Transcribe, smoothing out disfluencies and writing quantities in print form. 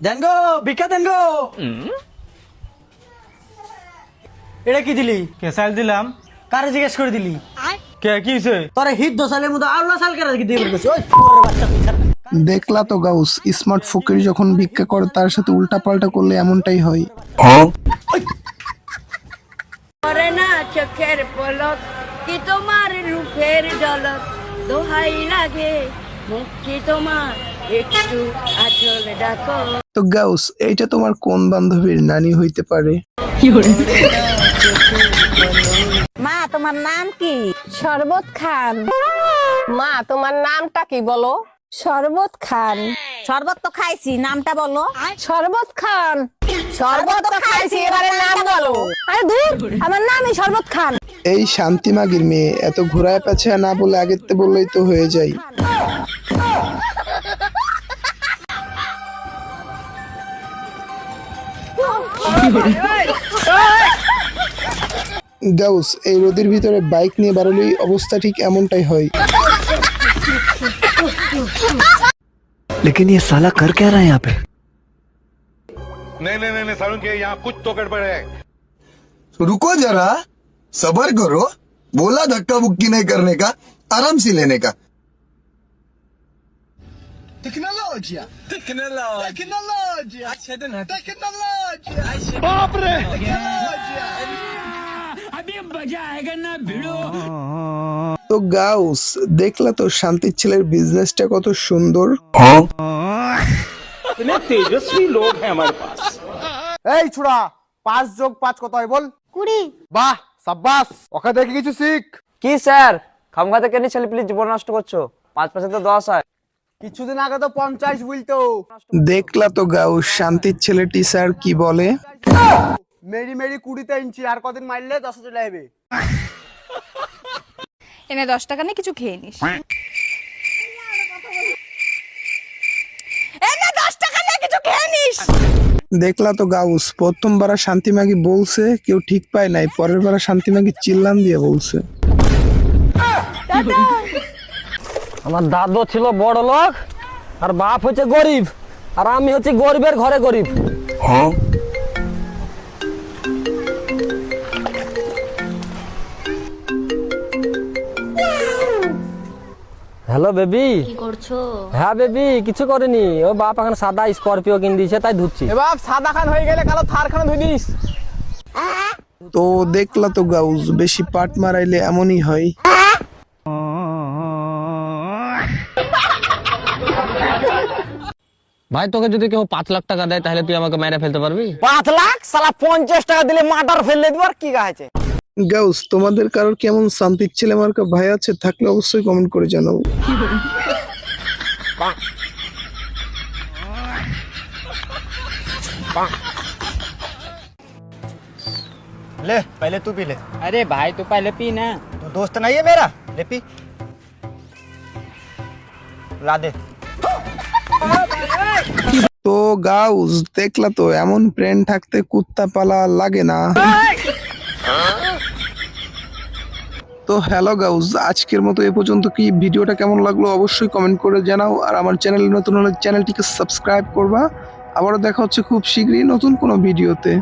দেন গো, ভিক্ষা দেন গো। এটা কি দিলি? কেসাল দিলাম। কারে জিজ্ঞেস করে দিলি? কে কি হইছে? তোরে হিট দোসালের মতো আল্লাহ সাল করে দিয়ে বলছিস ওই শুয়োরের বাচ্চা তুই ছাড়। দেখলা তো গাউস, স্মার্ট ফকির যখন ভিক্ষা করে তার সাথে উল্টাপাল্টা করলে এমনটাই হয়। করে না চোখের পলক কি তোমার রূপের ঝলক দোহাই লাগে মুখটি তোমার একটু আঁচল ডাকো। তো গাউস, এইটা তোমার কোন বান্ধবীর নানি হইতে পারে? মা তোমার নাম কি? শরবত খান। মা তোমার নামটা কি বলো? শরবত খান। শরবত তো খাইছি, নামটা বলো। শরবত খান। শরবত তো খাইছি, এবারে নাম বলো। আরে ধুর, আমার নামই শরবত খান। এই শান্তিমাগির মেয়ে এত ঘোরায় পেছায় না বলে আগের তে বললেই তো হয়ে যায়। গাউস, এই রোদের ভিতরে বাইক নিয়ে বাড়লেই অবস্থা ঠিক এমনটাই হয়। लेकिन ये साला कर क्या रहा है यहाँ पे? नहीं सारुण के यहाँ कुछ तो गड़बड़ है। रुको जरा, सबर करो। बोला धक्का मुक्की नहीं करने का, आराम से लेने का। তো গাউস, দেখলা তো শান্তির ছেলের বিজনেসটা কত সুন্দর। এই ছুড়া, 5 যোগ 5 কত হয় বল? 20। বাহ, সাব্বাস, ওকে দেখে কিছু শিখ। কি স্যার, খামখাতে কেন ছেলে প্লিজ জীবন নষ্ট করছো? 5 তো 10 হয়। কিছুদিন আগে তো 50 বলতো। দেখলা তো গাউস, শান্তির ছেলেটি স্যার কি বলে। মেরি মেরি 20 ইঞ্চি, আর কদিন মারলে 10 চলে যাবে। এনে 10 টাকা নিয়ে কিছু খেয়ে নিস। এনে 10 টাকা নিয়ে কিছু খেয়ে নিস। দেখলা তো গাউস, প্রথমবার শান্তিমাগি বলছে কেউ ঠিক পায় নাই, পরের বার শান্তিমাগি চিল্লান দিয়ে বলছে। আমার দাদু ছিল বড় লোক আর বাপ হচ্ছে গরিব, আর আমি হচ্ছে গরিবের ঘরে গরিব। হ্যালো বেবি, কি করছো? হ্যাঁ বেবি, কিছু করিনি। ও বাপ এখন সাদা স্করপিও কিনে দিয়েছে, তাই ধুচ্ছি। এ বাপ, সাদা খান হয়ে গেলে কালো থার খান ধুই দিস। তো দেখলা তো গাউস, বেশি পাট মারাইলে এমনই হয়। ভাই, তোকে যদি কেউ 5 লাখ টাকা দেয় তাহলে তুই আমাকে মেরে ফেলতে পারবি? 5 লাখ শালা 50 টাকা দিলে মার্ডার ফেললে দিবার কি গাছে? গাউস, তোমাদের কারোর কেমন শান্তির ছেলে মার্কা ভাই আছে? থাকলে অবশ্যই কমেন্ট করে জানাও। ले पहले तू पी ले। अरे भाई, तू पहले पी ना। तू दोस्त नहीं है मेरा, ले पी। ला दे। তো গাউস, দেখলা তো, এমন ফ্রেন্ড থাকতে কুত্তা পালা লাগে না। তো হ্যালো গাউস, আজকের মতো এ পর্যন্ত। কি ভিডিওটা কেমন লাগলো অবশ্যই কমেন্ট করে জানাও, আর আমার চ্যানেলে নতুন হলে চ্যানেলটিকে সাবস্ক্রাইব করবা। আবারও দেখা হচ্ছে খুব শীঘ্রই নতুন কোনো ভিডিওতে।